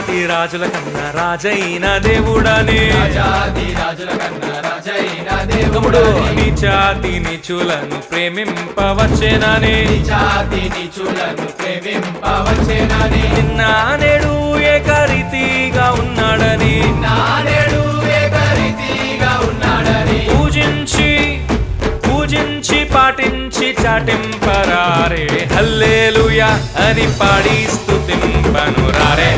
రాజాది రాజుల కన్నా రాజైన దేవుడని తమ్ముడు నీచాతి నీచులను ప్రేమింపవచ్చేనని నిన్న నేడు ఏకరీతిగా ఉన్నాడని పూజించి పాటించి చాటింపరారే హల్లెలూయా అని పాడి స్తుతింపను రారే.